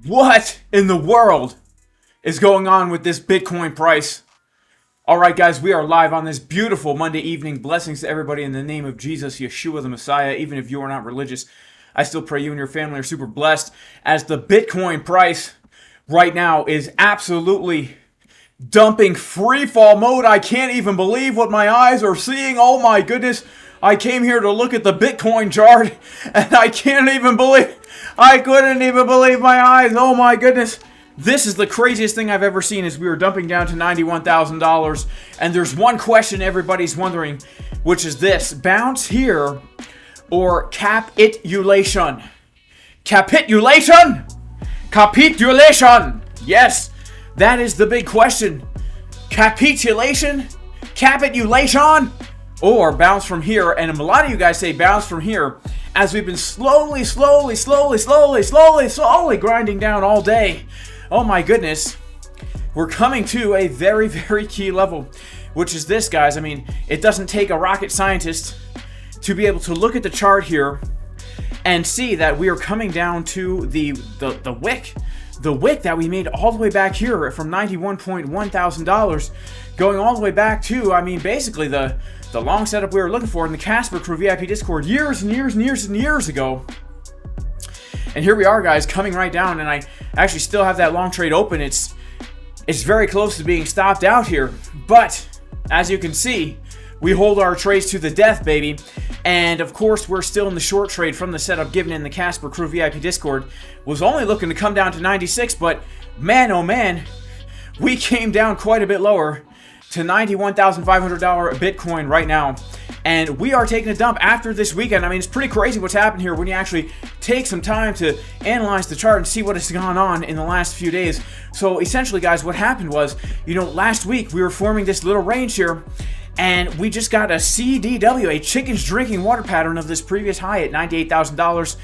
What in the world is going on with this Bitcoin price? Alright guys, we are live on this beautiful Monday evening. Blessings to everybody in the name of Jesus, Yeshua the Messiah. Even if you are not religious, I still pray you and your family are super blessed, as the Bitcoin price right now is absolutely dumping free fall mode. I can't even believe what my eyes are seeing. Oh my goodness. I came here to look at the Bitcoin chart and I couldn't even believe my eyes. Oh my goodness. This is the craziest thing I've ever seen, as we were dumping down to $91,000. And there's one question everybody's wondering, which is this: bounce here or capitulation? Capitulation? Capitulation! Yes, that is the big question. Capitulation? Capitulation? Or bounce from here. And a lot of you guys say bounce from here, as we've been slowly grinding down all day. Oh my goodness. We're coming to a very, very key level, which is this, guys. I mean, it doesn't take a rocket scientist to be able to look at the chart here and see that we are coming down to the wick. The wick that we made all the way back here from $91.1 thousand, going all the way back to, I mean, basically the long setup we were looking for in the Casper Crew VIP Discord years ago. And here we are, guys, coming right down, and I actually still have that long trade open. It's very close to being stopped out here, but as you can see, we hold our trades to the death, baby. And of course, we're still in the short trade from the setup given in the Casper Crew VIP Discord. Was only looking to come down to 96, but man, oh man, we came down quite a bit lower to $91,500 Bitcoin right now. And we are taking a dump after this weekend. I mean, it's pretty crazy what's happened here when you actually take some time to analyze the chart and see what has gone on in the last few days. So essentially, guys, what happened was, you know, last week we were forming this little range here, and we just got a CDW, a chickens drinking water pattern of this previous high at $98,000.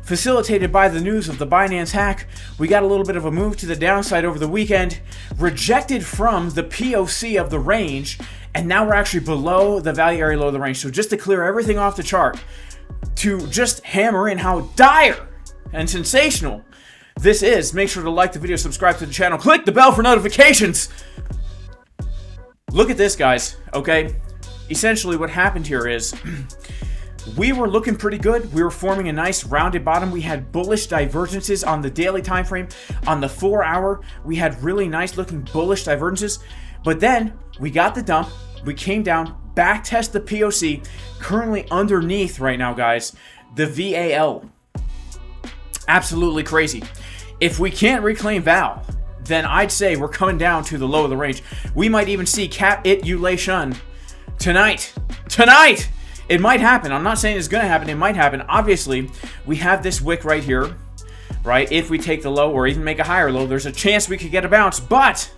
Facilitated by the news of the Binance hack, we got a little bit of a move to the downside over the weekend, rejected from the POC of the range, and now we're actually below the value area low of the range. So just to clear everything off the chart, to just hammer in how dire and sensational this is, make sure to like the video, subscribe to the channel, click the bell for notifications. Look at this, guys, okay? Essentially what happened here is we were looking pretty good. We were forming a nice rounded bottom. We had bullish divergences on the daily time frame. On the 4 hour, we had really nice looking bullish divergences. But then we got the dump. We came down, back test the POC, currently underneath right now, guys, the VAL. Absolutely crazy. If we can't reclaim Val, then I'd say we're coming down to the low of the range. We might even see capitulation tonight. Tonight! It might happen. I'm not saying it's going to happen. It might happen. Obviously, we have this wick right here, right? If we take the low or even make a higher low, there's a chance we could get a bounce. But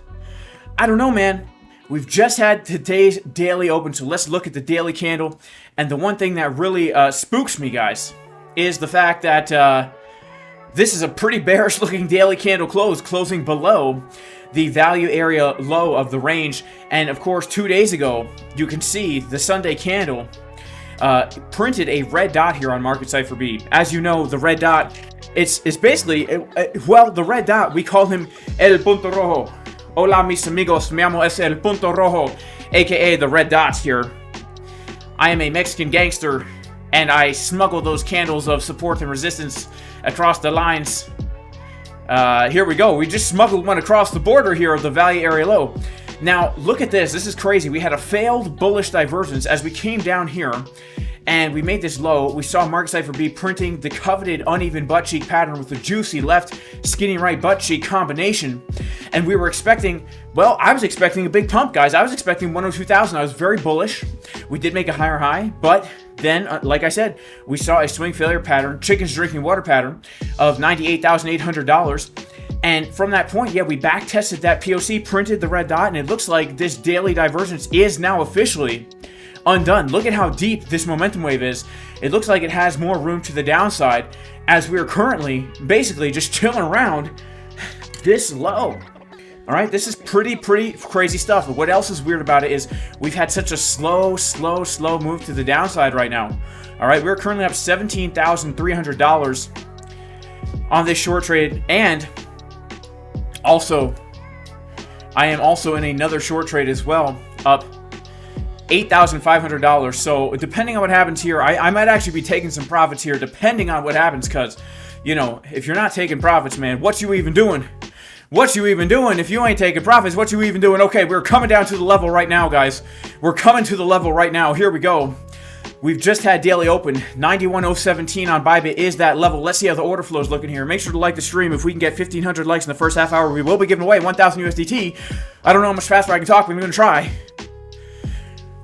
I don't know, man. We've just had today's daily open, so let's look at the daily candle. And the one thing that really spooks me, guys, is the fact that this is a pretty bearish looking daily candle closing below the value area low of the range. And of course, 2 days ago, you can see the Sunday candle printed a red dot here on Market Cipher B. As you know, the red dot, it's basically, well, the red dot, we call him El Punto Rojo. Hola, mis amigos, me llamo es El Punto Rojo, aka the red dots here. I am a Mexican gangster, and I smuggle those candles of support and resistance across the lines. Here we go. We just smuggled one across the border here of the value area low. Now, look at this. This is crazy. We had a failed bullish divergence as we came down here, and we made this low. We saw Market Cipher B printing the coveted uneven butt cheek pattern with the juicy left, skinny right butt cheek combination. And we were expecting, well, I was expecting a big pump, guys. I was expecting 102,000. I was very bullish. We did make a higher high, but then, like I said, we saw a swing failure pattern, chickens drinking water pattern of $98,800. And from that point, yeah, we back tested that POC, printed the red dot, and it looks like this daily divergence is now officially undone. Look at how deep this momentum wave is. It looks like it has more room to the downside, as we are currently basically just chilling around this low. All right, this is pretty crazy stuff. But what else is weird about it is we've had such a slow move to the downside right now. All right, we're currently up $17,300 on this short trade, and Also, I am also in another short trade as well, up $8,500. So depending on what happens here, I might actually be taking some profits here, depending on what happens. Because, you know, if you're not taking profits, man, what you even doing? What you even doing? If you ain't taking profits, what you even doing? Okay, we're coming down to the level right now, guys. We're coming to the level right now. Here we go. We've just had daily open. 91.017 on Bybit is that level. Let's see how the order flow is looking here. Make sure to like the stream. If we can get 1,500 likes in the first half hour, we will be giving away 1,000 USDT. I don't know how much faster I can talk, but I'm going to try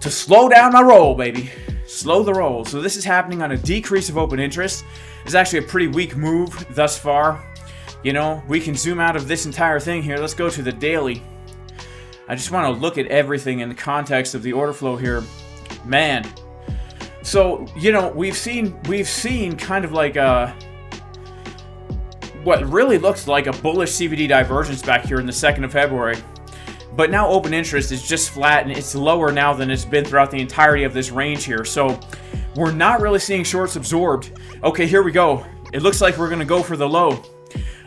to slow down my roll, baby. Slow the roll. So this is happening on a decrease of open interest. It's actually a pretty weak move thus far. You know, we can zoom out of this entire thing here. Let's go to the daily. I just want to look at everything in the context of the order flow here. Man. So, you know, we've seen kind of like what really looks like a bullish CVD divergence back here in the 2nd of February. But now open interest is just flat, and it's lower now than it's been throughout the entirety of this range here. So we're not really seeing shorts absorbed. Okay, here we go. It looks like we're going to go for the low.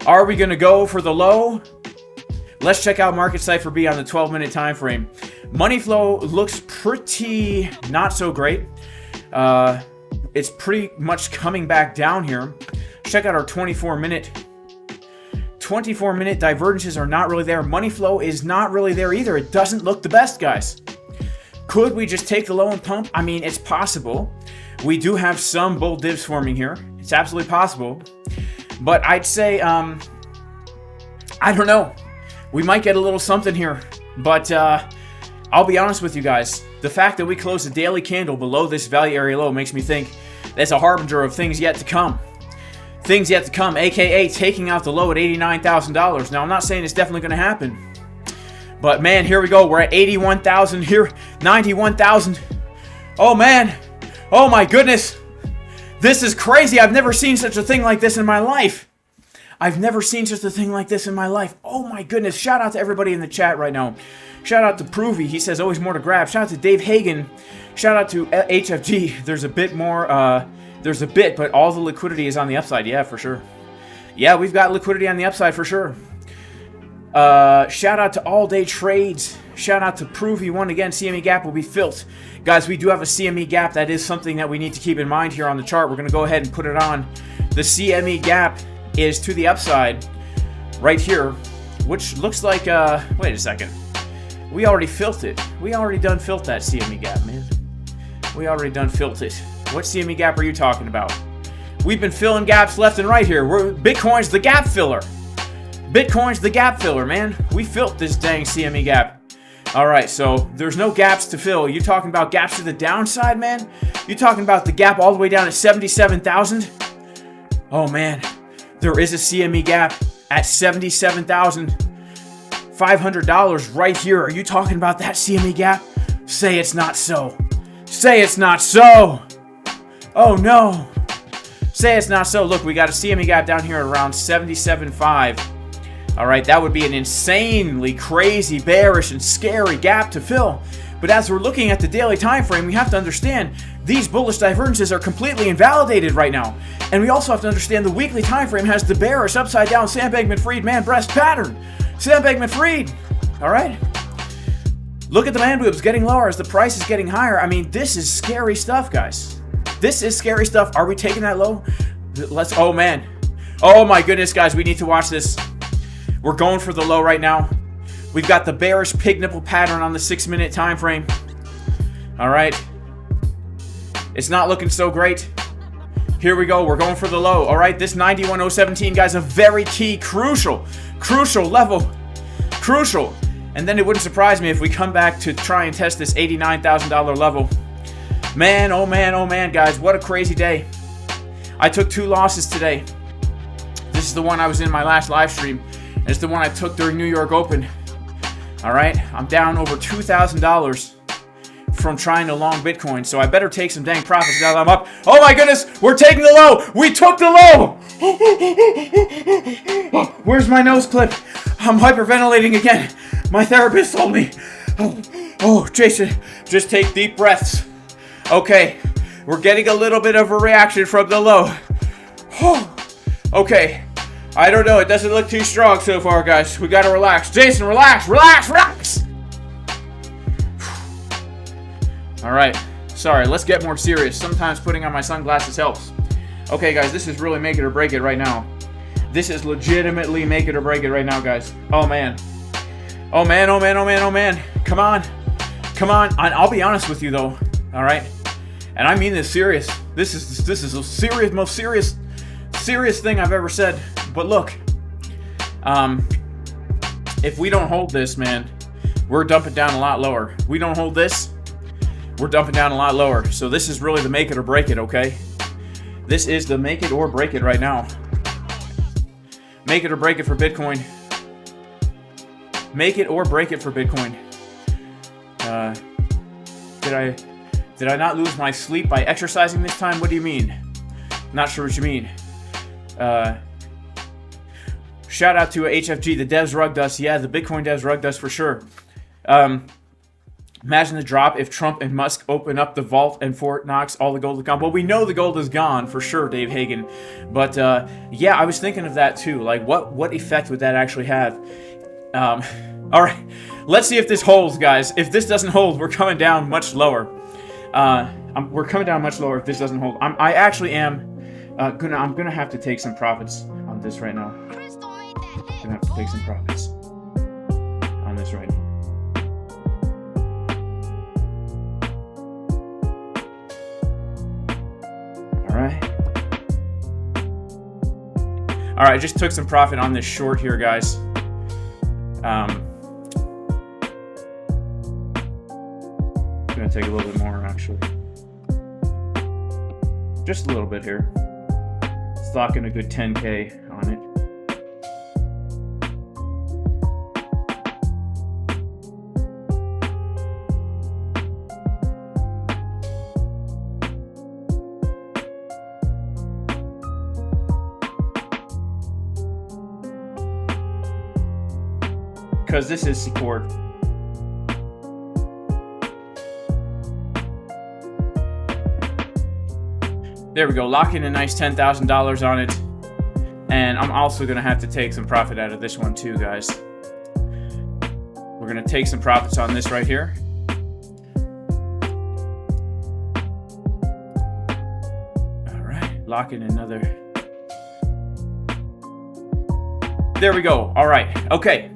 Are we going to go for the low? Let's check out market Cipher B on the 12-minute time frame. Money flow looks pretty not so great. It's pretty much coming back down here. Check out our 24-minute. 24-minute divergences are not really there. Money flow is not really there either. It doesn't look the best, guys. Could we just take the low and pump? I mean, it's possible. We do have some bull dips forming here. It's absolutely possible. But I'd say, I don't know. We might get a little something here. But I'll be honest with you guys. The fact that we closed a daily candle below this value area low makes me think that's a harbinger of things yet to come. Things yet to come, aka taking out the low at $89,000. Now, I'm not saying it's definitely going to happen. But man, here we go. We're at 81,000 here, 91,000. Oh man. Oh my goodness. This is crazy. I've never seen such a thing like this in my life. I've never seen such a thing like this in my life. Oh my goodness. Shout out to everybody in the chat right now. Shout out to Provy. He says always more to grab. Shout out to Dave Hagen. Shout out to HFG. There's a bit more, there's a bit, but all the liquidity is on the upside. Yeah, for sure. Yeah, we've got liquidity on the upside for sure. Shout out to All Day Trades. Shout out to Provy. One again, CME gap will be filled. Guys, we do have a CME gap. That is something that we need to keep in mind here on the chart. We're going to go ahead and put it on. The CME gap is to the upside right here, which looks like, wait a second. We already filled it. We already done filled that CME gap, man. We already done filled it. What CME gap are you talking about? We've been filling gaps left and right here. Bitcoin's the gap filler. Bitcoin's the gap filler, man. We filled this dang CME gap. All right, so there's no gaps to fill. You talking about gaps to the downside, man? You talking about the gap all the way down at 77,000? Oh, man. There is a CME gap at $77,500 right here. Are you talking about that CME gap? Say it's not so. Say it's not so. Oh, no. Say it's not so. Look, we got a CME gap down here at around 77.5. All right, that would be an insanely crazy, bearish, and scary gap to fill. But as we're looking at the daily time frame, we have to understand these bullish divergences are completely invalidated right now. And we also have to understand the weekly time frame has the bearish upside down Sam Bankman-Fried man breast pattern. Sam Bankman-Fried. All right. Look at the man boobs getting lower as the price is getting higher. I mean, this is scary stuff, guys. This is scary stuff. Are we taking that low? Oh man. Oh my goodness, guys. We need to watch this. We're going for the low right now. We've got the bearish pig nipple pattern on the 6-minute time frame. All right. It's not looking so great. Here we go. We're going for the low. All right. This 91.017, guys, a very key, crucial level. Crucial. And then it wouldn't surprise me if we come back to try and test this $89,000 level. Man, oh man, guys, what a crazy day. I took 2 losses today. This is the one I was in my last live stream. And it's the one I took during New York Open. All right, I'm down over $2,000 from trying to long Bitcoin, so I better take some dang profits now that I'm up. Oh my goodness, we're taking the low. We took the low. Where's my nose clip? I'm hyperventilating again. My therapist told me. Oh, Jason, just take deep breaths. Okay, we're getting a little bit of a reaction from the low. Okay. I don't know. It doesn't look too strong so far, guys. We gotta relax. Jason, relax, relax, relax. All right. Sorry. Let's get more serious. Sometimes putting on my sunglasses helps. Okay, guys. This is really make it or break it right now. This is legitimately make it or break it right now, guys. Oh man. Oh man. Oh man. Oh man. Oh man. Come on. Come on. I'll be honest with you though. All right. And I mean this serious. This is a serious, most serious thing I've ever said. But look, if we don't hold this, man, we're dumping down a lot lower. We don't hold this, we're dumping down a lot lower. So this is really the make it or break it, okay? This is the make it or break it right now. Make it or break it for Bitcoin. Make it or break it for Bitcoin. Did I not lose my sleep by exercising this time? What do you mean? Not sure what you mean. Shout out to HFG. The devs rugged us. Yeah, the Bitcoin devs rugged us for sure. Imagine the drop if Trump and Musk open up the vault and Fort Knox, all the gold is gone. Well, we know the gold is gone for sure, Dave Hagen. But yeah, I was thinking of that too. Like, what effect would that actually have? All right, let's see if this holds, guys. If this doesn't hold, we're coming down much lower. We're coming down much lower if this doesn't hold. I actually am I'm gonna have to take some profits on this right now. Gonna have to take some profits on this right now. All right, I just took some profit on this short here, guys. I'm gonna take a little bit more, actually. Just a little bit here. Stocking a good 10K on it. Because this is support. There we go, locking a nice $10,000 on it. And I'm also gonna have to take some profit out of this one too, guys. We're gonna take some profits on this right here. All right, locking another. There we go, all right, okay.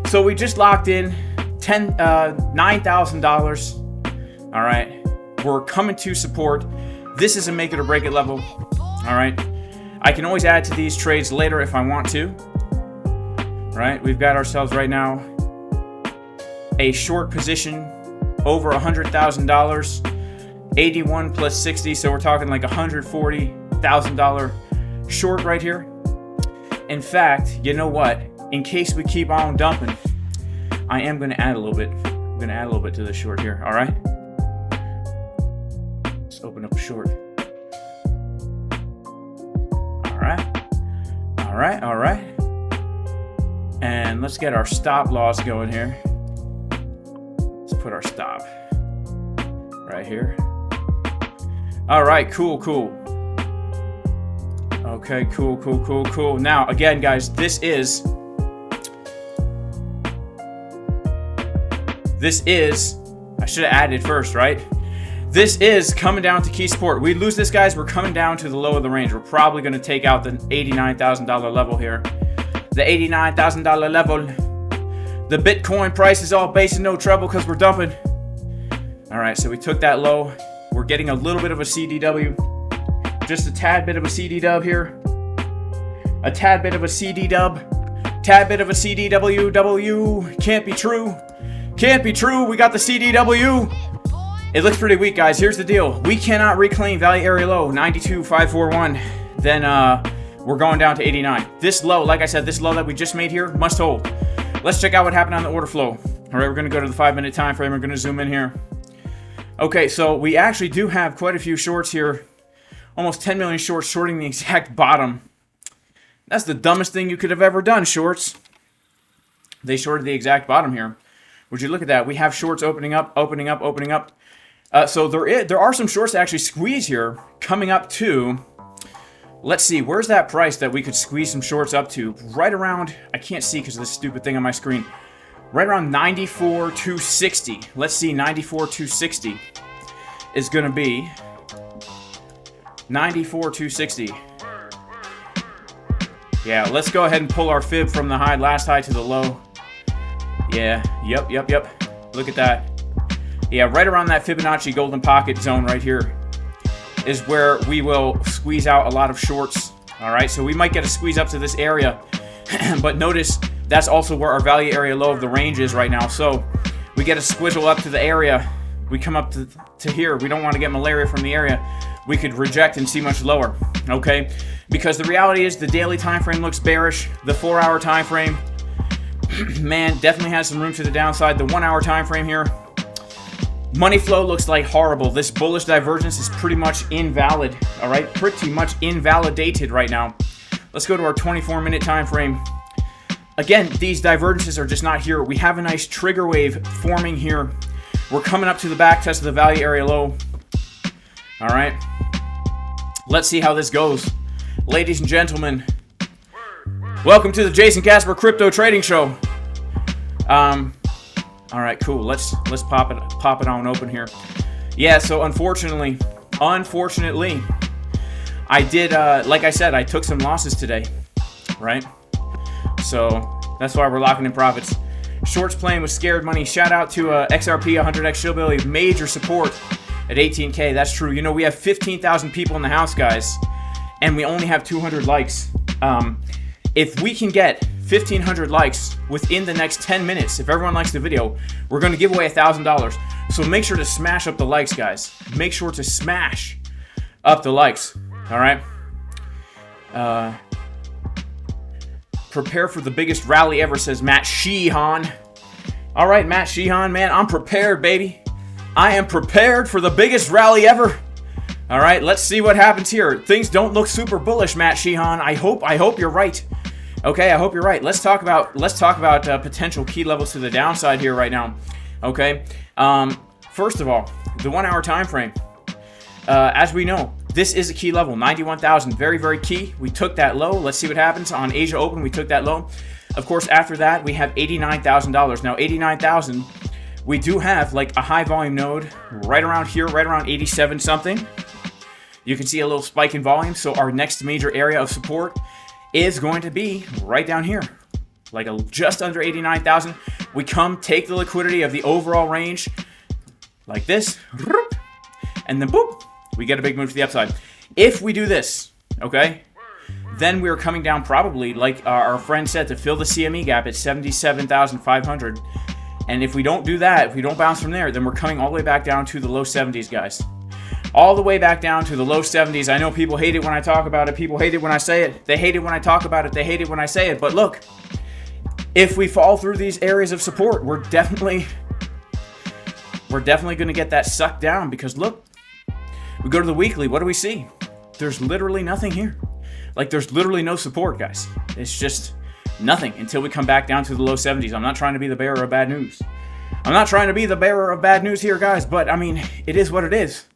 So we just locked in $9,000. All right, we're coming to support. This is a make it or break it level. All right, I can always add to these trades later if I want to. All right, we've got ourselves right now a short position over $100,000, 81 plus 60, so we're talking like $140,000 short right here. In fact, you know what? In case we keep on dumping, I am going to add a little bit. I'm going to add a little bit to the short here, all right? Let's open up a short. All right. All right, all right. And let's get our stop loss going here. Let's put our stop right here. All right, cool, cool. Okay, cool, cool, cool, cool. Now, again, guys, this is, I should have added first, right? This is coming down to key support. We lose this, guys, we're coming down to the low of the range. We're probably going to take out the $89,000 level here. The $89,000 level. The Bitcoin price is all base and no trouble because we're dumping. All right, so we took that low. We're getting a little bit of a CDW. Just a tad bit of a CD dub here. A tad bit of a CD dub. Tad bit of a CDW. Can't be true. Can't be true. We got the CDW. It looks pretty weak, guys. Here's the deal. We cannot reclaim value area low, 92,541. Then we're going down to 89. This low, like I said, this low that we just made here must hold. Let's check out what happened on the order flow. All right, we're going to go to the 5-minute time frame. We're going to zoom in here. Okay, so we actually do have quite a few shorts here. Almost 10 million shorts shorting the exact bottom. That's the dumbest thing you could have ever done, shorts. They shorted the exact bottom here. Would you look at that? We have shorts opening up, opening up, opening up. So there are some shorts to actually squeeze here, coming up to let's see, where's that price that we could squeeze some shorts up to? Right around, I can't see because of this stupid thing on my screen. Right around 94,260. Let's see, 94,260 is going to be 94,260. Yeah, let's go ahead and pull our fib from the high, last high to the low. Yeah, yep. Look at that. Yeah, right around that Fibonacci golden pocket zone right here is where we will squeeze out a lot of shorts. All right, so we might get a squeeze up to this area, but notice that's also where our value area low of the range is right now. So we get a squizzle up to the area. We come up to here. We don't want to get malaria from the area. We could reject and see much lower, okay? Because the reality is the daily time frame looks bearish. The 4-hour time frame, man, definitely has some room to the downside. The 1-hour time frame here, money flow looks like horrible. This bullish divergence is pretty much invalid, all right? Pretty much invalidated right now. Let's go to our 24-minute time frame. Again, these divergences are just not here. We have a nice trigger wave forming here. We're coming up to the back test of the value area low. All right. Let's see how this goes. Ladies and gentlemen, welcome to the Jason Casper Crypto Trading Show. All right, cool. Let's pop it on open here. Yeah, so unfortunately, I did like I said, I took some losses today, right? So that's why we're locking in profits. Shorts playing with scared money. Shout out to XRP 100x Shillbilly, major support at 18K. That's true. You know, we have 15,000 people in the house, guys, and we only have 200 likes. If we can get 1,500 likes within the next 10 minutes, if everyone likes the video, we're going to give away $1,000. So make sure to smash up the likes, guys. Make sure to smash up the likes. All right. Prepare for the biggest rally ever, says Matt Sheehan. All right, Matt Sheehan, man, I'm prepared, baby. I am prepared for the biggest rally ever. All right, let's see what happens here. Things don't look super bullish, Matt Sheehan. I hope you're right. Okay, I hope you're right. Let's talk about potential key levels to the downside here right now. Okay, first of all, the 1-hour time frame. As we know, this is a key level, 91,000, very, very key. We took that low. Let's see what happens on Asia Open. We took that low. Of course, after that, we have $89,000. Now, 89,000, we do have like a high volume node right around here, right around 87 something. You can see a little spike in volume. So our next major area of support is going to be right down here, like just under 89,000. We come take the liquidity of the overall range like this, and then boop, we get a big move to the upside. If we do this, okay, then we're coming down probably, like our friend said, to fill the CME gap at 77,500. And if we don't do that, if we don't bounce from there, then we're coming all the way back down to the low 70s, guys. All the way back down to the low 70s. I know people hate it when I talk about it. People hate it when I say it. They hate it when I talk about it. They hate it when I say it. But look, if we fall through these areas of support, we're definitely going to get that sucked down, because look, we go to the weekly. What do we see? There's literally nothing here. Like, there's literally no support, guys. It's just nothing until we come back down to the low 70s. I'm not trying to be the bearer of bad news. I'm not trying to be the bearer of bad news here, guys. But, I mean, it is what it is.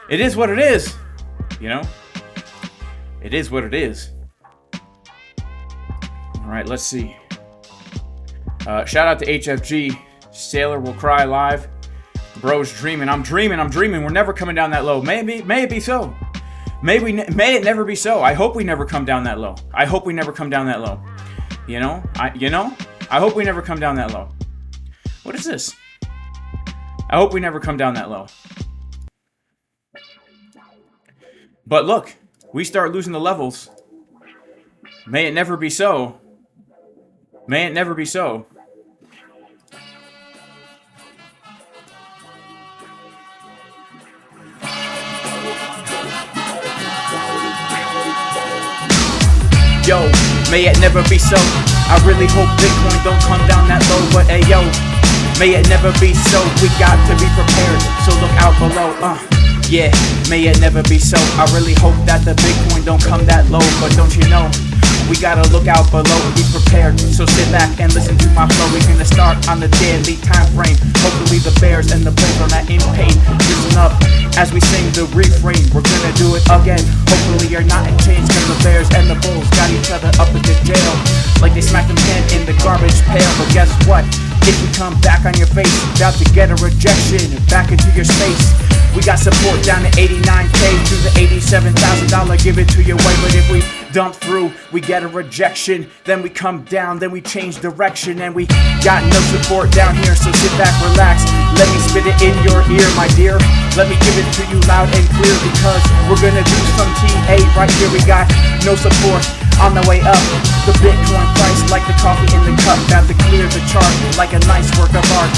It is what it is. You know? It is what it is. All right, let's see. Shout out to HFG. Sailor will cry live. Bro's dreaming. I'm dreaming. We're never coming down that low. May it be so. May it never be so. I hope we never come down that low. I hope we never come down that low. You know? I hope we never come down that low. What is this? I hope we never come down that low. But look, we start losing the levels. May it never be so. May it never be so. Yo, may it never be so. I really hope Bitcoin don't come down that low. But hey, yo, may it never be so. We got to be prepared, so look out below. Yeah, may it never be so. I really hope that the Bitcoin don't come that low. But don't you know, We gotta look out below and be prepared. So sit back and listen to my flow. We're gonna start on the daily time frame. Hopefully the bears and the bulls are not in pain. Listen up as we sing the refrain. We're gonna do it again. Hopefully you're not in chains, cause the bears and the bulls got each other up at the jail, like they smacked them can in the garbage pail. But guess what? If we come back on your face, about to get a rejection back into your space. We got support down to 89K to the $87,000, give it to your way. But if we dump through, we get a rejection. Then we come down, then we change direction, and we got no support down here. So sit back, relax, let me spit it in your ear, my dear. Let me give it to you loud and clear, because we're gonna do some TA right here. We got no support on the way up. The Bitcoin price, like the coffee in the cup, about to clear the chart like a nice work of art.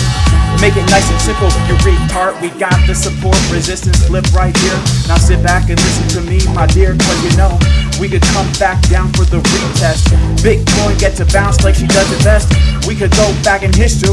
Make it nice and simple, you retard. We got the support resistance flip right here. Now sit back and listen to me, my dear, cause you know we could come back down for the retest. Bitcoin gets a bounce like she does it best. We could go back in history,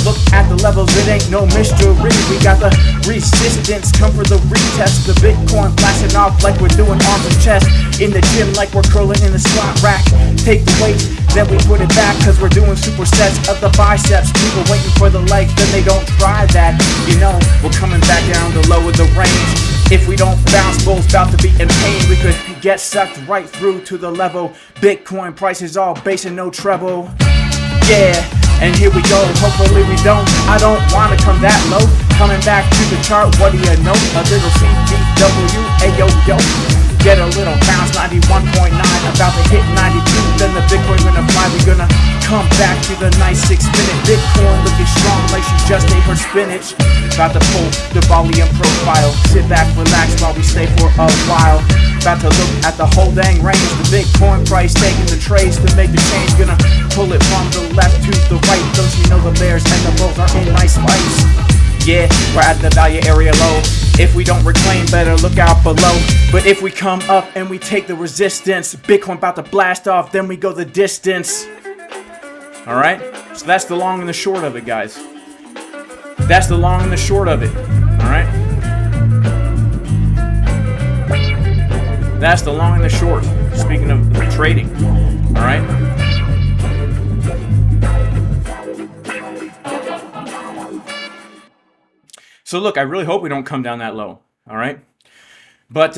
look at the levels, it ain't no mystery. We got the resistance, come for the retest. The Bitcoin blasting off like we're doing arms and chest. In the gym like we're curling in the squat rack. Take the weight, then we put it back, cause we're doing supersets of the biceps. People waiting for the legs, then they don't try that. You know, we're coming back down the low of the range. If we don't bounce, bulls about to be in pain. We could get sucked right through to the level. Bitcoin prices all bass and no treble. Yeah, and here we go, hopefully we don't. I don't wanna come that low. Coming back to the chart, what do you know? A little CBW, ayo yo. Get a little bounce, 91.9, about to hit 92. Then the Bitcoin gonna fly, we're gonna come back to the nice 6-minute. Bitcoin looking strong like she just ate her spinach. About to pull the volume profile. Sit back, relax while we stay for a while. About to look at the whole dang range. The Bitcoin price taking the trades to make the change. Gonna pull it from the left to the right. Don't you know the bears and the bulls are in nice fights? Yeah, we're at the value area low. If we don't reclaim, better look out below. But if we come up and we take the resistance, Bitcoin about to blast off, then we go the distance. Alright, so that's the long and the short of it, guys. That's the long and the short of it. Alright, that's the long and the short. Speaking of trading. Alright. So look, I really hope we don't come down that low, all right? But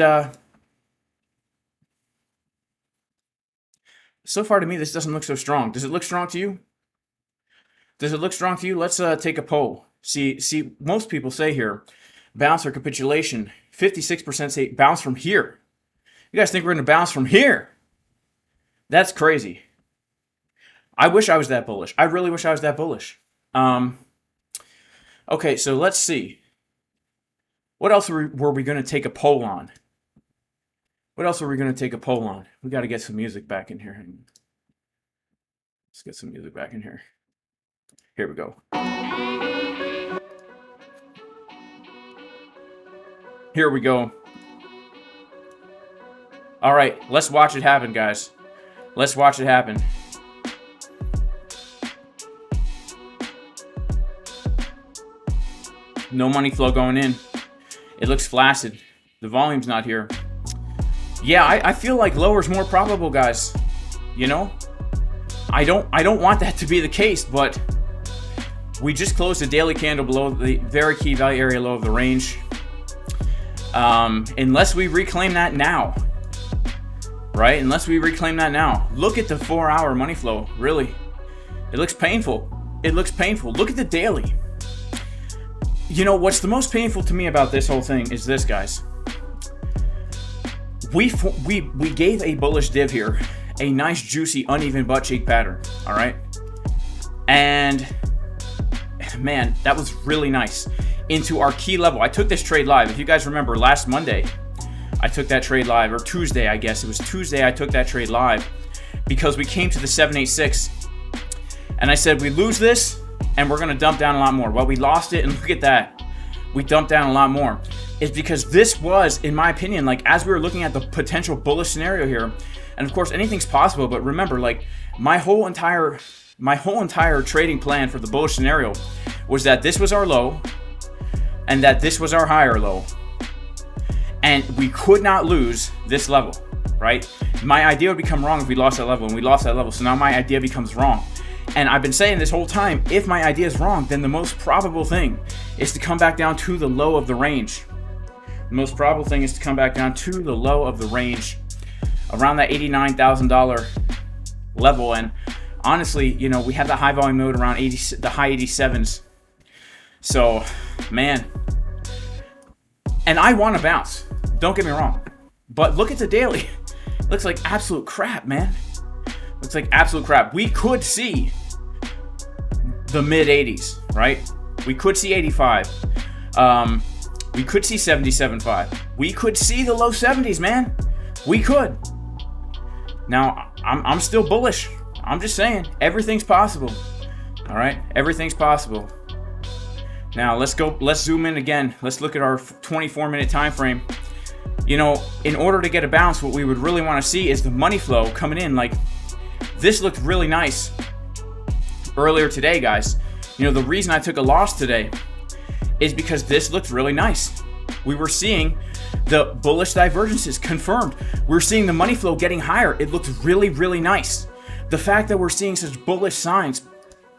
so far to me, this doesn't look so strong. Does it look strong to you? Does it look strong to you? Let's take a poll. See, most people say here, bounce or capitulation. 56% say bounce from here. You guys think we're going to bounce from here? That's crazy. I wish I was that bullish. I really wish I was that bullish. Okay, so let's see. What else were we going to take a poll on? What else were we going to take a poll on? We got to get some music back in here. Let's get some music back in here. Here we go. Here we go. All right, let's watch it happen, guys. Let's watch it happen. No money flow going in. It looks flaccid. The volume's not here. Yeah, I feel like lower is more probable, guys. You know? I don't want that to be the case, but we just closed a daily candle below the very key value area low of the range. Unless we reclaim that now. Right? Unless we reclaim that now. Look at the 4-hour money flow. Really. It looks painful. It looks painful. Look at the daily. You know, what's the most painful to me about this whole thing is this, guys. We gave a bullish div here. A nice, juicy, uneven butt cheek pattern. All right? And, man, that was really nice. Into our key level. I took this trade live. If you guys remember, last Monday, I took that trade live. Or Tuesday, I guess. It was Tuesday I took that trade live. Because we came to the 786. And I said, we lose this, and we're going to dump down a lot more. Well, we lost it, and look at that. We dumped down a lot more. It's because this was, in my opinion, like, as we were looking at the potential bullish scenario here, and of course, anything's possible, but remember, like, my whole entire trading plan for the bullish scenario was that this was our low, and that this was our higher low. And we could not lose this level, right? My idea would become wrong if we lost that level, and we lost that level. So now my idea becomes wrong. And I've been saying this whole time, if my idea is wrong, then the most probable thing is to come back down to the low of the range. The most probable thing is to come back down to the low of the range, around that $89,000 level. And honestly, you know, we had the high volume mode around the high 87s. So, man. And I want to bounce. Don't get me wrong. But look at the daily. It looks like absolute crap, man. Looks like absolute crap. We could see the mid 80s, right? We could see 85. We could see 77.5. We could see the low 70s, man. We could. Now, I'm still bullish. I'm just saying, everything's possible. All right, everything's possible. Now let's zoom in again. Let's look at our 24-minute time frame. You know, in order to get a bounce, what we would really want to see is the money flow coming in. Like, this looked really nice earlier today, guys. You know, the reason I took a loss today is because this looked really nice. We were seeing the bullish divergences confirmed. We're seeing the money flow getting higher. It looked really, really nice. The fact that we're seeing such bullish signs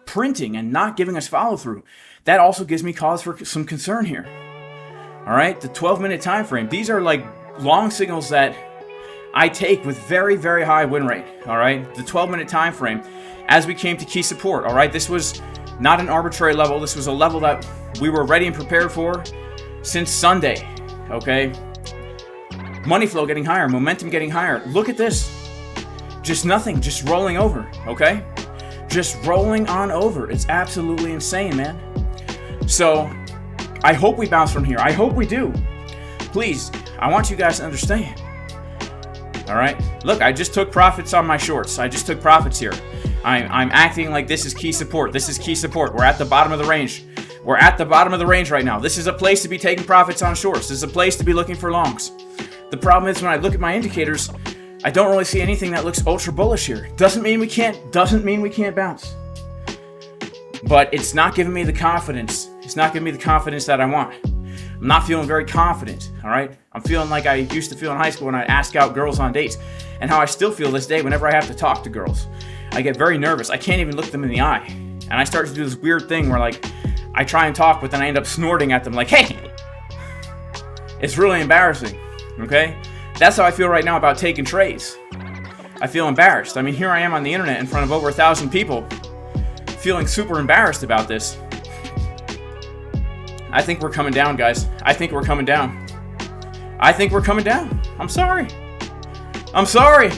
printing and not giving us follow through, that also gives me cause for some concern here. All right, the 12-minute time frame. These are like long signals that I take with very, very high win rate. All right, the 12-minute time frame as we came to key support. All right, this was not an arbitrary level. This was a level that we were ready and prepared for since Sunday. Okay, money flow getting higher, momentum getting higher. Look at this. Just nothing, just rolling over. Okay, just rolling on over. It's absolutely insane, man. So I hope we bounce from here. I hope we do. Please, I want you guys to understand. All right, look, I just took profits on my shorts. I just took profits here. I'm acting like this is key support. This is key support. We're at the bottom of the range. We're at the bottom of the range right now. This is a place to be taking profits on shorts. This is a place to be looking for longs. The problem is when I look at my indicators, I don't really see anything that looks ultra bullish here. Doesn't mean we can't bounce. But it's not giving me the confidence. It's not giving me the confidence that I want. I'm not feeling very confident, all right? I'm feeling like I used to feel in high school when I ask out girls on dates, and how I still feel this day whenever I have to talk to girls. I get very nervous. I can't even look them in the eye. And I start to do this weird thing where, like, I try and talk, but then I end up snorting at them like, hey! It's really embarrassing, okay? That's how I feel right now about taking trades. I feel embarrassed. I mean, here I am on the internet in front of over 1,000 people, feeling super embarrassed about this. I think we're coming down, guys. I think we're coming down. I think we're coming down. I'm sorry. I'm sorry.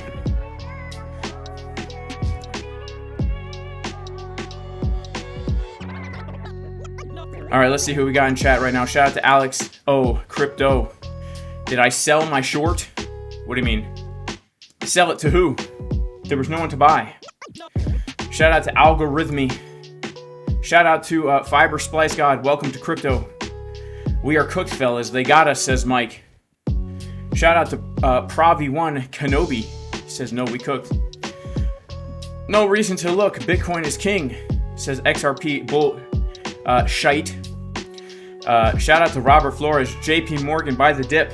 All right, let's see who we got in chat right now. Shout out to Alex. Oh, crypto. Did I sell my short? What do you mean? Sell it to who? There was no one to buy. Shout out to Algorithmy. Shout out to Fiber Splice God. Welcome to crypto. We are cooked, fellas. They got us, says Mike. Shout out to Pravi1 Kenobi. He says, no, we cooked. No reason to look. Bitcoin is king, says XRP Bull Shite. Shout out to Robert Flores. JP Morgan, buy the dip.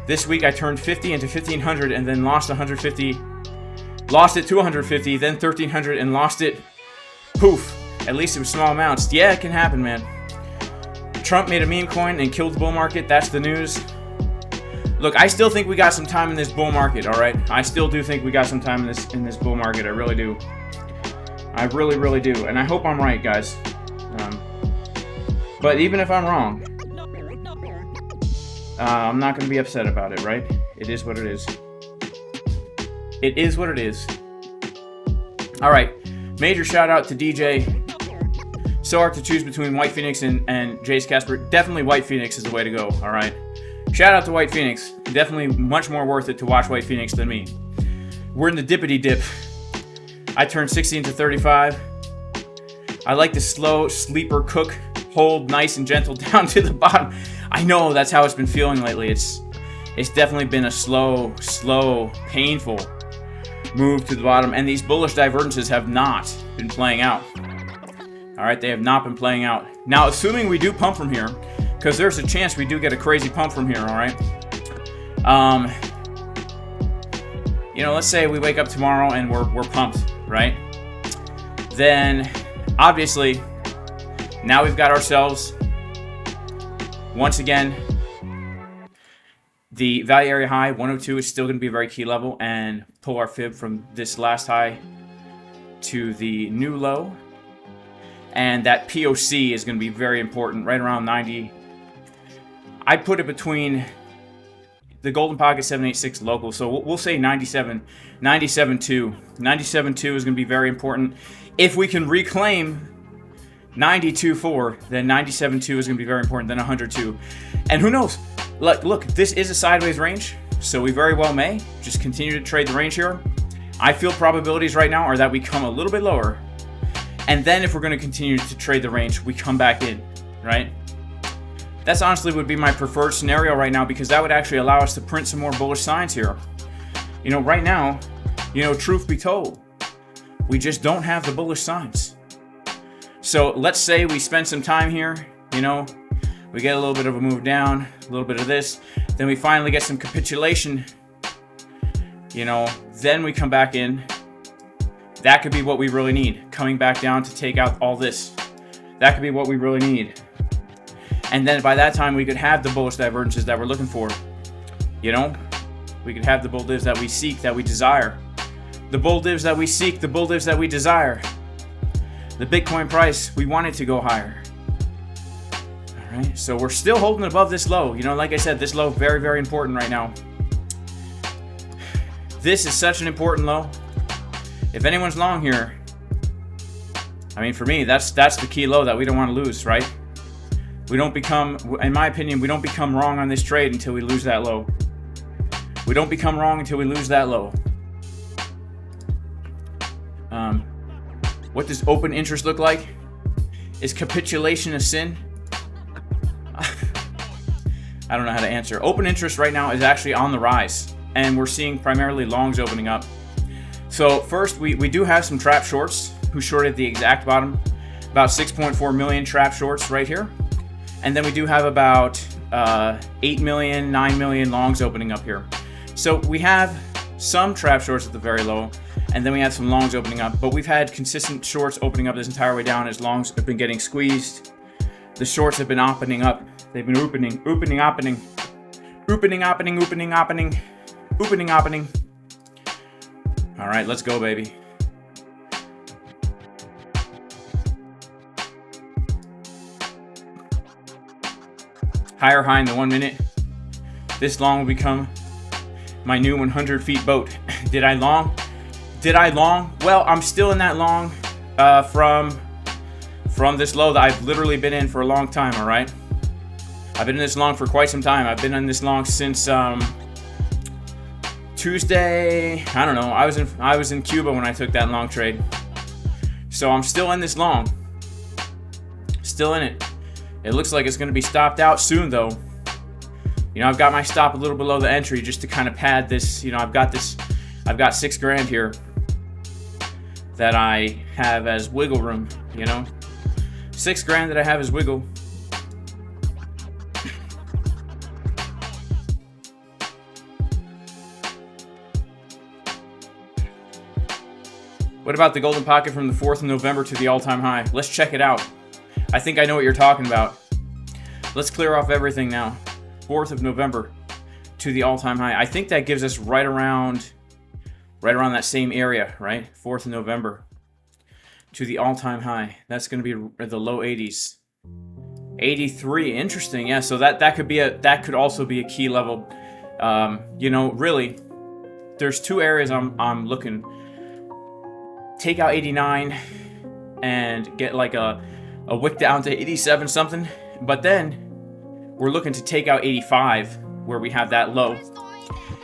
This week I turned 50 into 1,500 and then lost 150. Lost it to 150, then 1,300 and lost it. Poof. At least it was small amounts. Yeah, it can happen, man. Trump made a meme coin and killed the bull market. That's the news. Look, I still think we got some time in this bull market, all right? I still do think we got some time in this bull market. I really do. I really, really do. And I hope I'm right, guys. But even if I'm wrong, I'm not going to be upset about it, right? It is what it is. It is what it is. All right. Major shout out to DJ. So hard to choose between White Phoenix and Jace Casper. Definitely White Phoenix is the way to go, all right? Shout out to White Phoenix. Definitely much more worth it to watch White Phoenix than me. We're in the dippity dip. I turned 60 into 35. I like the slow sleeper cook, hold nice and gentle down to the bottom. I know that's how it's been feeling lately. It's definitely been a slow, painful move to the bottom, and these bullish divergences have not been playing out. All right, they have not been playing out. Now, assuming we do pump from here, because there's a chance we do get a crazy pump from here, all right? you know, let's say we wake up tomorrow and we're pumped, right? Then obviously now we've got ourselves, once again, the value area high 102 is still going to be a very key level, and pull our fib from this last high to the new low. And that POC is going to be very important, right around 90. I'd put it between the golden pocket 786 local, so we'll say 97, 97.2. 97.2 is going to be very important. If we can reclaim 92.4, then 97.2 is going to be very important, then 102. And who knows? Look, this is a sideways range, so we very well may just continue to trade the range here. I feel probabilities right now are that we come a little bit lower, and then if we're going to continue to trade the range, we come back in, right? That's honestly would be my preferred scenario right now, because that would actually allow us to print some more bullish signs here. You know, right now, you know, truth be told, we just don't have the bullish signs. So let's say we spend some time here, you know, we get a little bit of a move down, a little bit of this, then we finally get some capitulation, you know, then we come back in. That could be what we really need, coming back down to take out all this. That could be what we really need. And then by that time, we could have the bullish divergences that we're looking for. You know, we could have the bull divs that we seek, that we desire. The bull divs that we seek, the bull divs that we desire. The Bitcoin price, we want it to go higher. All right, so we're still holding above this low. You know, like I said, this low, very, very important right now. This is such an important low. If anyone's long here, I mean, for me, that's the key low that we don't want to lose, right? We don't become, in my opinion, we don't become wrong on this trade until we lose that low. We don't become wrong until we lose that low. What does open interest look like? Is capitulation a sin? I don't know how to answer. Open interest right now is actually on the rise, and we're seeing primarily longs opening up. So first, we do have some trap shorts who shorted the exact bottom, about 6.4 million trap shorts right here. And then we do have about 8 million, 9 million longs opening up here. So we have some trap shorts at the very low, and then we have some longs opening up. But we've had consistent shorts opening up this entire way down as longs have been getting squeezed. The shorts have been opening up. They've been opening. All right, let's go, baby. Higher high in the 1 minute. This long will become my new 100 feet boat. Did I long? Did I long? Well, I'm still in that long from this low that I've literally been in for a long time, all right? I've been in this long for quite some time. I've been in this long since Tuesday. I don't know. I was in Cuba when I took that long trade. So I'm still in this long. Still in it. It looks like it's going to be stopped out soon, though. You know, I've got my stop a little below the entry just to kind of pad this. You know, I've got $6 grand here that I have as wiggle room, you know. $6 grand that I have as wiggle. What about the golden pocket from the 4th of November to the all-time high? Let's check it out. I think I know what you're talking about. Let's clear off everything now. 4th of November to the all-time high. I think that gives us right around that same area, right? 4th of November to the all-time high. That's going to be the low 80s. 83. Interesting. Yeah. So that could also be a key level. You know, really, there's two areas I'm looking. Take out 89 and get like a wick down to 87 something, but then we're looking to take out 85 where we have that low.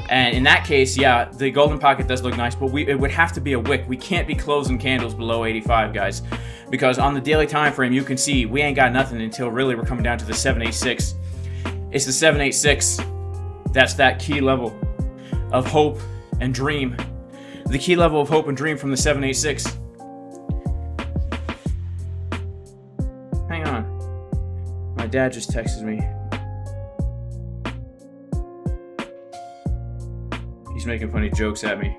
And in that case, yeah, the golden pocket does look nice, but it would have to be a wick. We can't be closing candles below 85, guys, because on the daily time frame you can see we ain't got nothing until really we're coming down to the 786. It's the 786 that's that key level of hope and dream. The key level of hope and dream from the 786. Hang on. My dad just texted me. He's making funny jokes at me.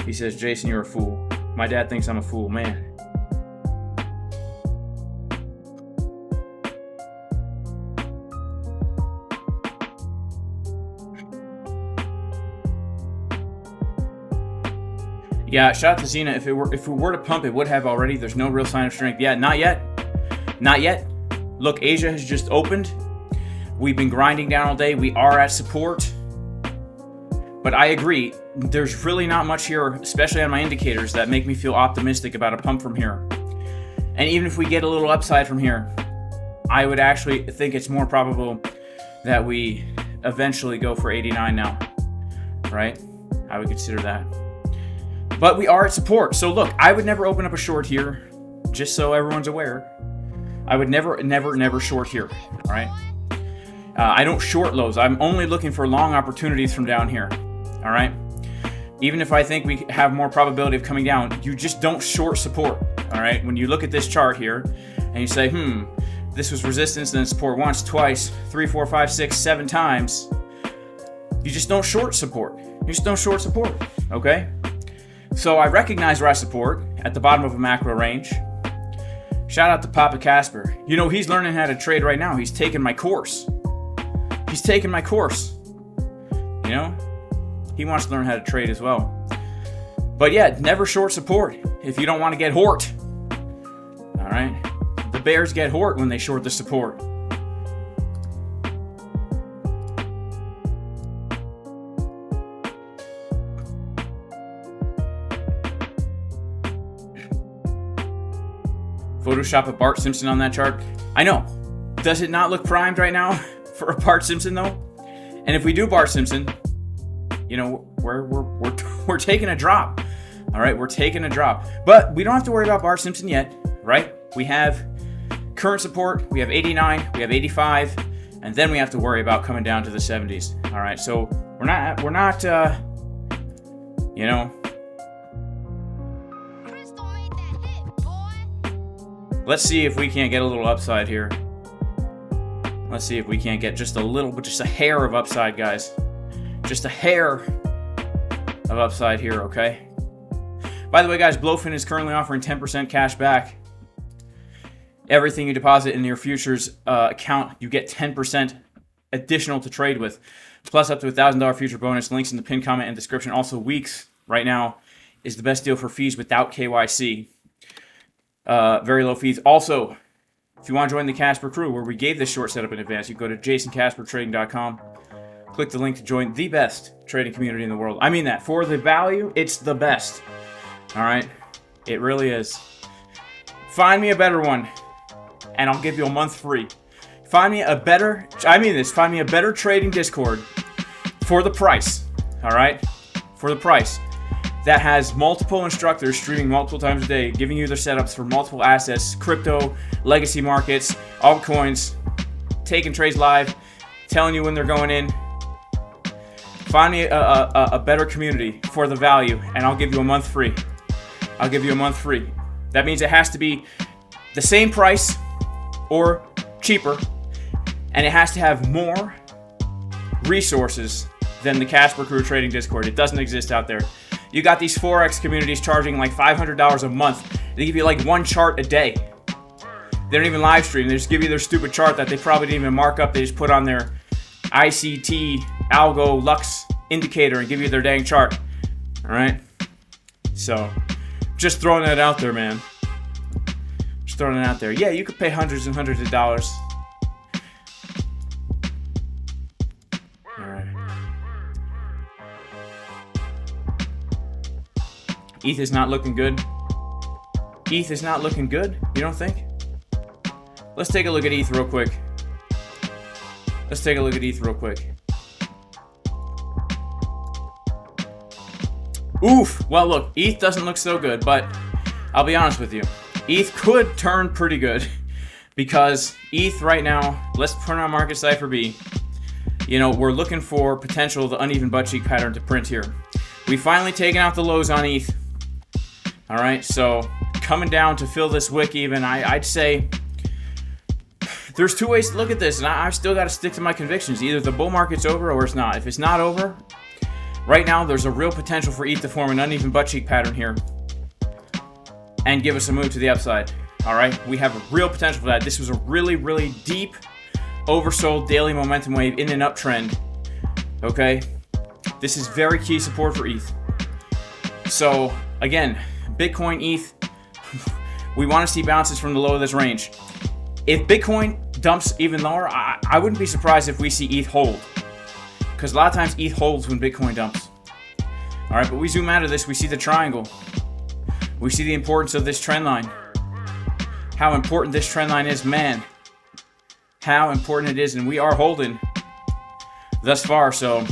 He says, Jason, you're a fool. My dad thinks I'm a fool, man. Yeah, shout out to Xena. If we were to pump, it would have already. There's no real sign of strength. Yeah, not yet. Not yet. Look, Asia has just opened. We've been grinding down all day. We are at support. But I agree, there's really not much here, especially on my indicators, that make me feel optimistic about a pump from here. And even if we get a little upside from here, I would actually think it's more probable that we eventually go for 89 now. Right? I would consider that. But we are at support. So look, I would never open up a short here, just so everyone's aware. I would never short here. All right? I don't short lows. I'm only looking for long opportunities from down here. All right? Even if I think we have more probability of coming down, you just don't short support. All right? When you look at this chart here and you say, this was resistance, then support once, twice, 3, 4, 5, 6, 7 times, you just don't short support. You just don't short support. Okay? So I recognize we're at support at the bottom of a macro range. Shout out to Papa Casper. You know, he's learning how to trade right now. He's taking my course. He's taking my course. You know? He wants to learn how to trade as well. But yeah, never short support if you don't want to get hort. Alright? The bears get hort when they short the support. Photoshop a Bart Simpson on that chart. I know. Does it not look primed right now for a Bart Simpson though? And if we do Bart Simpson, you know, we're taking a drop. All right, we're taking a drop. But we don't have to worry about Bart Simpson yet, right? We have current support, we have 89, we have 85, and then we have to worry about coming down to the 70s. All right, so we're not you know, let's see if we can't get a little upside here. Let's see if we can't get just a little, but just a hair of upside, guys. Just a hair of upside here, okay? By the way, guys, BLOFIN is currently offering 10% cash back. Everything you deposit in your futures account, you get 10% additional to trade with, plus up to $1,000 future bonus. Links in the pinned comment and description. Also, WEEX right now is the best deal for fees without KYC. Very low fees. Also, if you want to join the Casper crew, where we gave this short setup in advance, you go to jasoncaspertrading.com. Click the link to join the best trading community in the world. I mean that. For the value, it's the best. All right? It really is. Find me a better one, and I'll give you a month free. Find me a better, I mean this, find me a better trading Discord for the price. All right? For the price. That has multiple instructors streaming multiple times a day, giving you their setups for multiple assets, crypto, legacy markets, altcoins, taking trades live, telling you when they're going in. Find me a better community for the value, and I'll give you a month free. I'll give you a month free. That means it has to be the same price or cheaper, and it has to have more resources than the Casper Crew Trading Discord. It doesn't exist out there. You got these Forex communities charging like $500 a month. They give you like one chart a day. They don't even live stream. They just give you their stupid chart that they probably didn't even mark up. They just put on their ICT, Algo, Lux indicator and give you their dang chart. All right? So, just throwing that out there, man. Just throwing it out there. Yeah, you could pay hundreds and hundreds of dollars. All right. ETH is not looking good. ETH is not looking good, you don't think? Let's take a look at ETH real quick. Let's take a look at ETH real quick. Oof. Well, look, ETH doesn't look so good, but I'll be honest with you. ETH could turn pretty good because ETH right now, let's put on market Cipher B. You know, we're looking for potential the uneven butt cheek pattern to print here. We finally taken out the lows on ETH. All right, so coming down to fill this wick even, I'd say there's two ways to look at this, and I've still got to stick to my convictions. Either the bull market's over or it's not. If it's not over, Right now, there's a real potential for ETH to form an uneven butt cheek pattern here and give us a move to the upside. All right, we have a real potential for that. This was a really, really deep oversold daily momentum wave in an uptrend. Okay, this is very key support for ETH. So again, Bitcoin, ETH, we want to see bounces from the low of this range. If Bitcoin dumps even lower, I wouldn't be surprised if we see ETH hold, because a lot of times ETH holds when Bitcoin dumps. All right, but we zoom out of this, we see the triangle. We see the importance of this trend line. How important this trend line is, man. How important it is, and we are holding thus far. So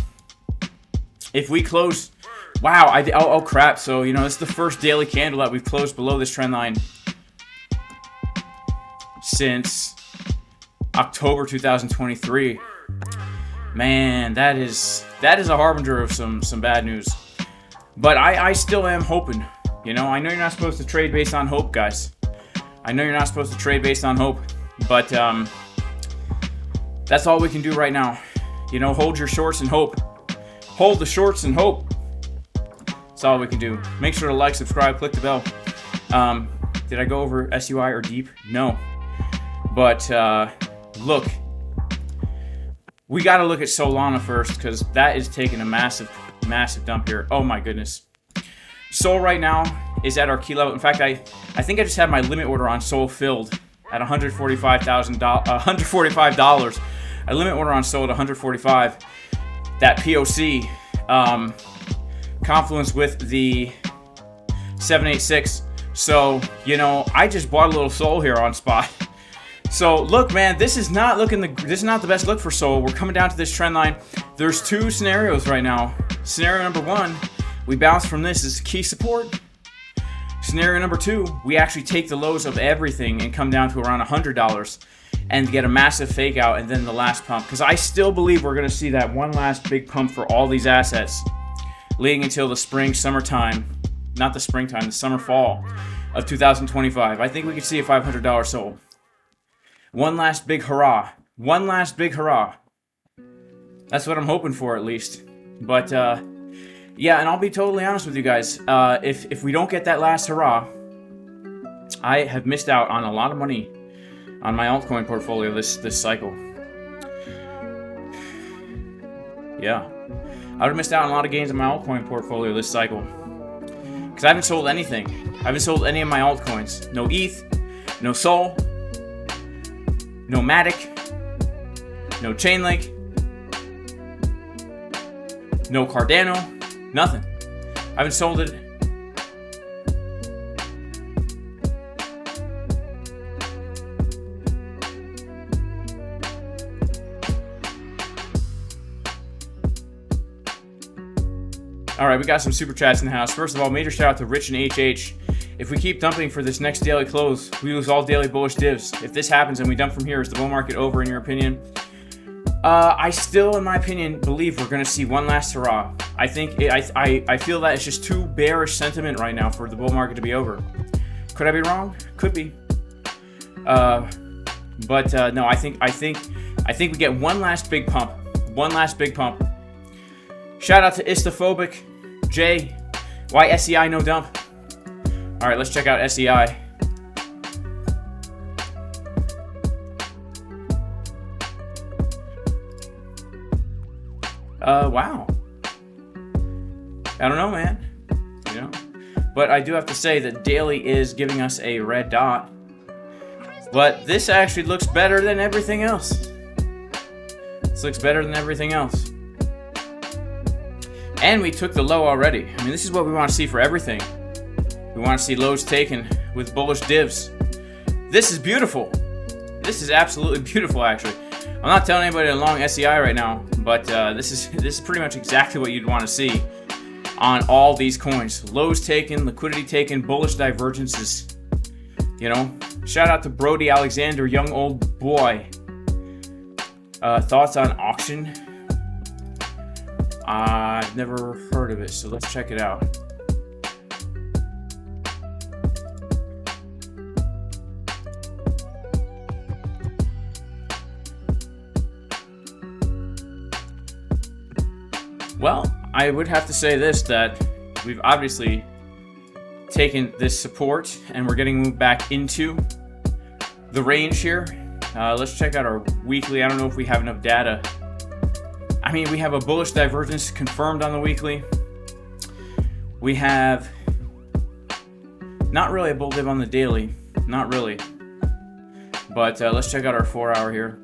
if we close, wow, oh crap. So, you know, this is the first daily candle that we've closed below this trend line since October 2023. Man, that is a harbinger of some bad news. But I still am hoping. You know, I know you're not supposed to trade based on hope, guys. I know you're not supposed to trade based on hope, but that's all we can do right now. You know, hold your shorts and hope. Hold the shorts and hope. That's all we can do. Make sure to like, subscribe, click the bell. Did I go over SUI or deep? No. But look, we got to look at Solana first, because that is taking a massive dump here. Oh my goodness. Sol right now is at our key level. In fact, I think I just had my limit order on Sol filled at $145. I limit order on Sol at 145. That POC confluence with the 786. So, you know, I just bought a little Sol here on spot. So look, man, this is not the best look for Sol. We're coming down to this trend line. There's two scenarios right now. Scenario number one, we bounce from this as key support. Scenario number two, we actually take the lows of everything and come down to around $100 and get a massive fake out and then the last pump. Because I still believe we're going to see that one last big pump for all these assets leading until the summertime, not the springtime, the summer, fall of 2025. I think we could see a $500 Sol. One last big hurrah. One last big hurrah. That's what I'm hoping for, at least. But, yeah, and I'll be totally honest with you guys. If we don't get that last hurrah, I have missed out on a lot of money on my altcoin portfolio this cycle. Yeah. I would have missed out on a lot of gains in my altcoin portfolio this cycle. Because I haven't sold anything. I haven't sold any of my altcoins. No ETH, no Sol, no Matic, no Chainlink, no Cardano, nothing. I haven't sold it. All right, we got some super chats in the house. First of all, major shout out to Rich and HH. If we keep dumping for this next daily close, we lose all daily bullish divs. If this happens and we dump from here, is the bull market over in your opinion? I still, in my opinion, believe we're going to see one last hurrah. I feel that it's just too bearish sentiment right now for the bull market to be over. Could I be wrong? Could be. No, I think we get one last big pump. One last big pump. Shout out to Istophobic J. Why SEI no dump? All right, let's check out SEI. Wow. I don't know, man. You know, but I do have to say that daily is giving us a red dot. But this actually looks better than everything else. This looks better than everything else. And we took the low already. I mean, this is what we want to see for everything. We want to see lows taken with bullish divs. This is beautiful. This is absolutely beautiful, actually. I'm not telling anybody to long SEI right now, but this is pretty much exactly what you'd want to see on all these coins. Lows taken, liquidity taken, bullish divergences. You know, shout out to Brody Alexander, young old boy. Thoughts on auction? I've never heard of it, so let's check it out. Well, I would have to say this, that we've obviously taken this support and we're getting moved back into the range here. Let's check out our weekly. I don't know if we have enough data. I mean, we have a bullish divergence confirmed on the weekly. We have not really a bull div on the daily, not really. But let's check out our 4 hour here.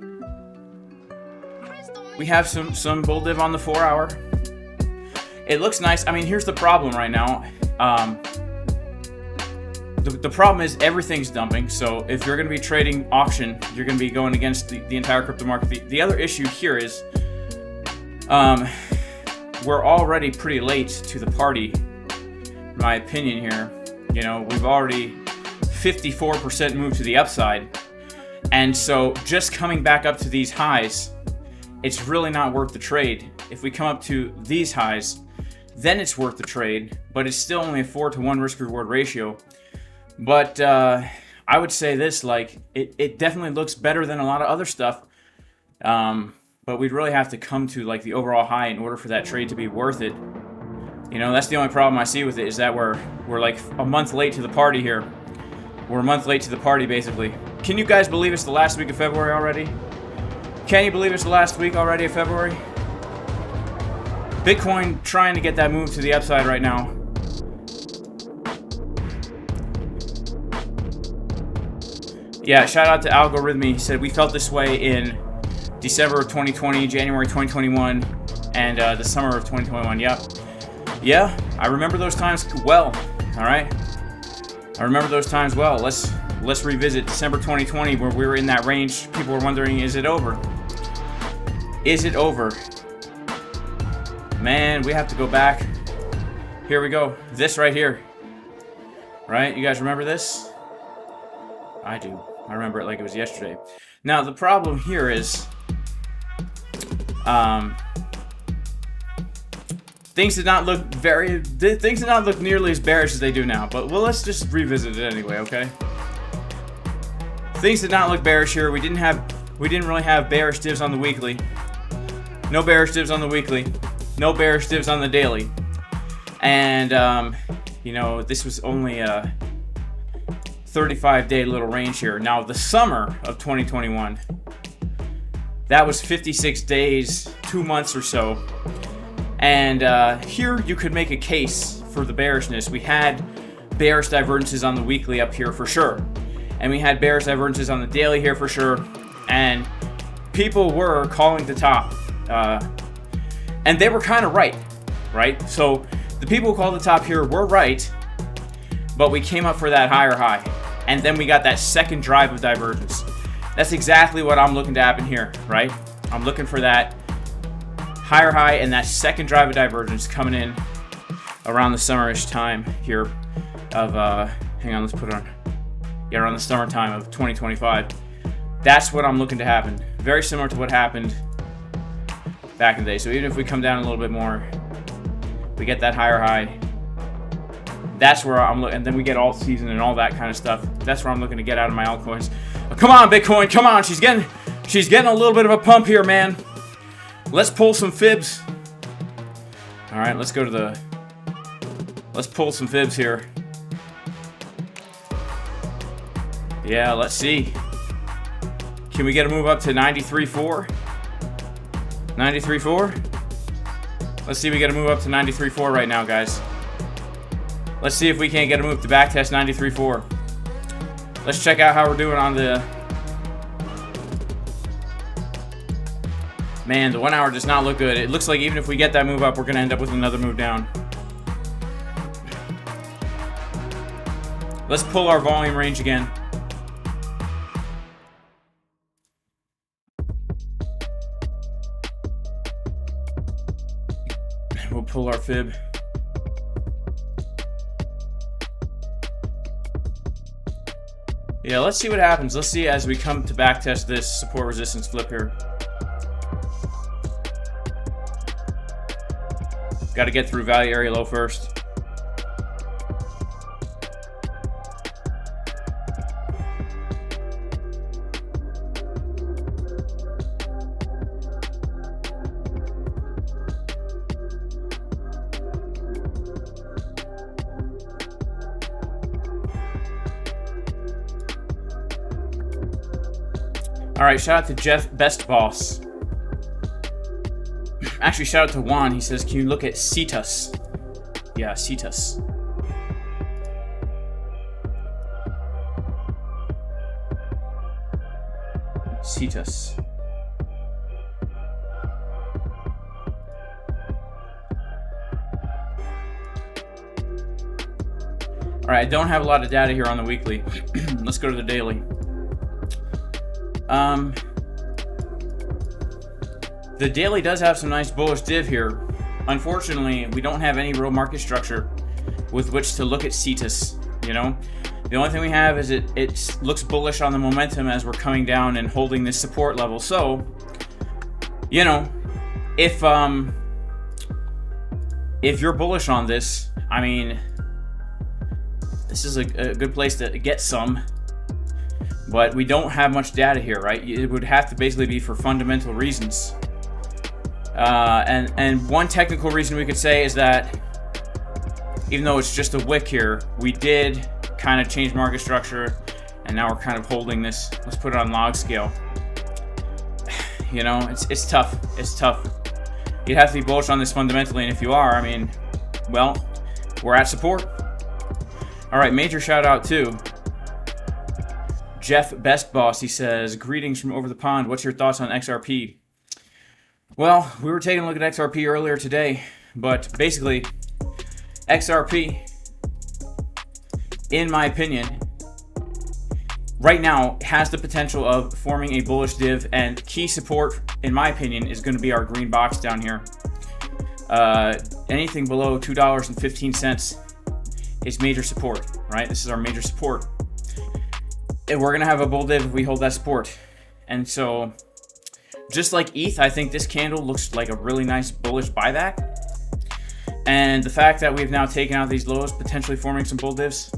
We have some bull div on the 4 hour. It looks nice. I mean, here's the problem right now. The problem is everything's dumping. So if you're going to be trading auction, you're going to be going against the entire crypto market. The other issue here is we're already pretty late to the party, in my opinion here. You know, we've already 54% moved to the upside. And so just coming back up to these highs, it's really not worth the trade. If we come up to these highs, then it's worth the trade, but it's still only a 4-to-1 risk-reward ratio. But I would say this, like, it definitely looks better than a lot of other stuff. But we'd really have to come to like the overall high in order for that trade to be worth it. You know, that's the only problem I see with it, is that we're like a month late to the party here. We're a month late to the party, basically. Can you guys believe it's the last week of February already? Can you believe it's the last week already of February? Bitcoin trying to get that move to the upside right now. Yeah, shout out to Algorithmy. He said we felt this way in December of 2020, January 2021, and the summer of 2021. Yeah, I remember those times well. All right, I remember those times well. Let's revisit December 2020, where we were in that range. People were wondering, is it over? Is it over? Man, we have to go back. Here we go. This right here. Right? You guys remember this? I do. I remember it like it was yesterday. Now, the problem here is things did not look nearly as bearish as they do now. But well, let's just revisit it anyway, okay? Things did not look bearish here. We didn't really have bearish divs on the weekly. No bearish divs on the weekly. No bearish divs on the daily. And you know, this was only a 35-day little range here. Now, the summer of 2021, that was 56 days, 2 months or so. And here you could make a case for the bearishness. We had bearish divergences on the weekly up here for sure. And we had bearish divergences on the daily here for sure. And people were calling the top. And they were kind of right? So the people who called the top here were right, but we came up for that higher high. And then we got that second drive of divergence. That's exactly what I'm looking to happen here, right? I'm looking for that higher high and that second drive of divergence coming in around the summerish time here of, hang on, let's put it on. Yeah, around the summertime of 2025. That's what I'm looking to happen. Very similar to what happened back in the day. So even if we come down a little bit more, we get that higher high. That's where I'm looking, and then we get alt season and all that kind of stuff. That's where I'm looking to get out of my altcoins. But come on, Bitcoin, come on. She's getting a little bit of a pump here, man. Let's pull some fibs. All right, let's pull some fibs here. Yeah, let's see. Can we get a move up to 93.4? 93.4? Let's see if we get a move up to 93.4 right now, guys. Let's see if we can't get a move to backtest 93.4. Let's check out how we're doing on the... Man, the 1 hour does not look good. It looks like even if we get that move up, we're going to end up with another move down. Let's pull our volume range again. We'll pull our fib. Yeah, let's see what happens. Let's see as we come to backtest this support resistance flip here. Got to get through value area low first. All right, shout out to Jeff Best Boss. Actually, shout out to Juan. He says, can you look at Cetus? Yeah, Cetus. Cetus. All right, I don't have a lot of data here on the weekly. Let's go to the daily. The daily does have some nice bullish div here. Unfortunately, we don't have any real market structure with which to look at Cetus, you know? The only thing we have is it looks bullish on the momentum as we're coming down and holding this support level. So, you know, if you're bullish on this, I mean, this is a good place to get some. But we don't have much data here, right? It would have to basically be for fundamental reasons. And one technical reason we could say is that even though it's just a wick here, we did kind of change market structure, and now we're kind of holding this. Let's put it on log scale. You know, it's tough. It's tough. You'd have to be bullish on this fundamentally, and if you are, I mean, well, we're at support. All right, major shout out to Jeff Best Boss. He says, greetings from over the pond. What's your thoughts on XRP? Well, we were taking a look at XRP earlier today, but basically, XRP, in my opinion, right now has the potential of forming a bullish div, and key support, in my opinion, is going to be our green box down here. Anything below $2.15 is major support, right? This is our major support. And we're going to have a bull div if we hold that support. And so, just like ETH, I think this candle looks like a really nice bullish buyback. And the fact that we've now taken out these lows, potentially forming some bull divs,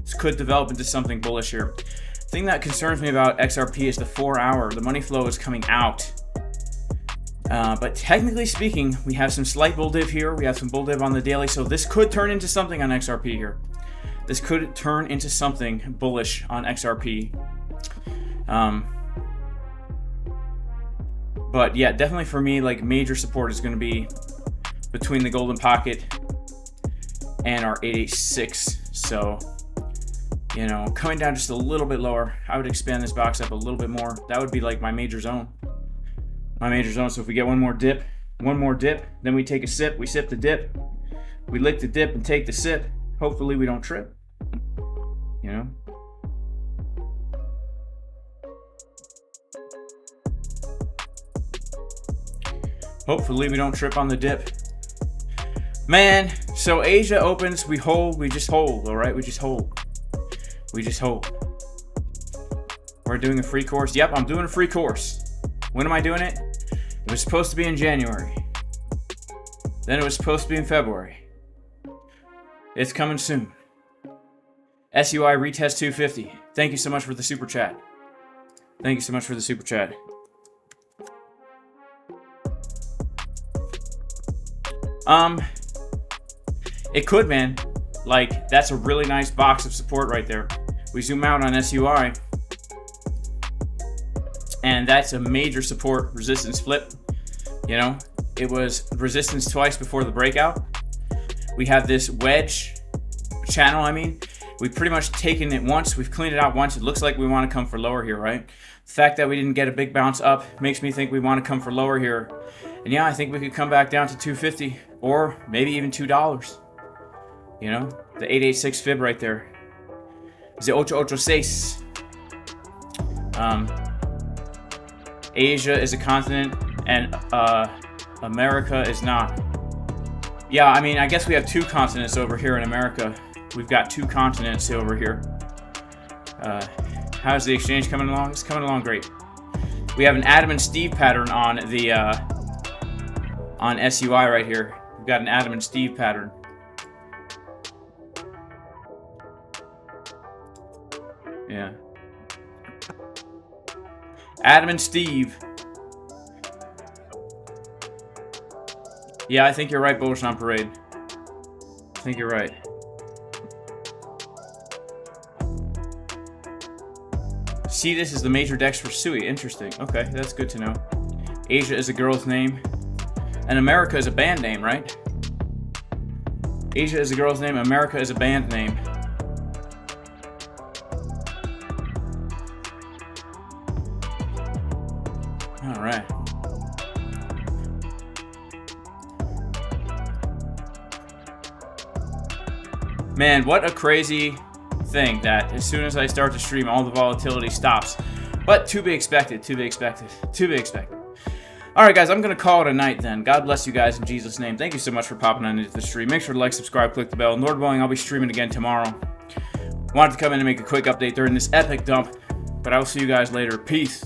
this could develop into something bullish here. The thing that concerns me about XRP is the 4 hour. The money flow is coming out. But technically speaking, we have some slight bull div here. We have some bull div on the daily. So this could turn into something on XRP here. This could turn into something bullish on XRP. But yeah, definitely for me, like, major support is going to be between the golden pocket and our 886. So, you know, coming down just a little bit lower, I would expand this box up a little bit more. That would be like my major zone. My major zone. So if we get one more dip, then we take a sip, we sip the dip, we lick the dip and take the sip. Hopefully we don't trip, you know? Hopefully we don't trip on the dip. Man, so Asia opens, we hold, we just hold, all right? We just hold. We just hold. We're doing a free course. Yep, I'm doing a free course. When am I doing it? It was supposed to be in January. Then it was supposed to be in February. It's coming soon. SUI retest 250. Thank you so much for the super chat. Thank you so much for the super chat. It could, man. Like, that's a really nice box of support right there. We zoom out on SUI, and that's a major support resistance flip. You know, it was resistance twice before the breakout. We have this wedge channel. I mean, we've pretty much taken it once. We've cleaned it out once. It looks like we want to come for lower here, right? The fact that we didn't get a big bounce up makes me think we want to come for lower here. And yeah, I think we could come back down to 250 or maybe even $2. You know, the 886 fib right there. The 886. Asia is a continent and America is not. Yeah, I mean, I guess we have two continents over here in America. We've got two continents over here. How's the exchange coming along? It's coming along great. We have an Adam and Steve pattern on the on SUI right here. We've got an Adam and Steve pattern. Yeah. Adam and Steve. Yeah, I think you're right, bullish on parade. I think you're right. See, this is the major dex for Sui. Interesting. Okay, that's good to know. Asia is a girl's name. And America is a band name, right? Asia is a girl's name. America is a band name. Alright. Man, what a crazy thing that as soon as I start to stream, all the volatility stops. But to be expected, to be expected, to be expected. Alright guys, I'm going to call it a night then. God bless you guys in Jesus' name. Thank you so much for popping on into the stream. Make sure to like, subscribe, click the bell. Lord willing, I'll be streaming again tomorrow. Wanted to come in and make a quick update during this epic dump. But I will see you guys later. Peace.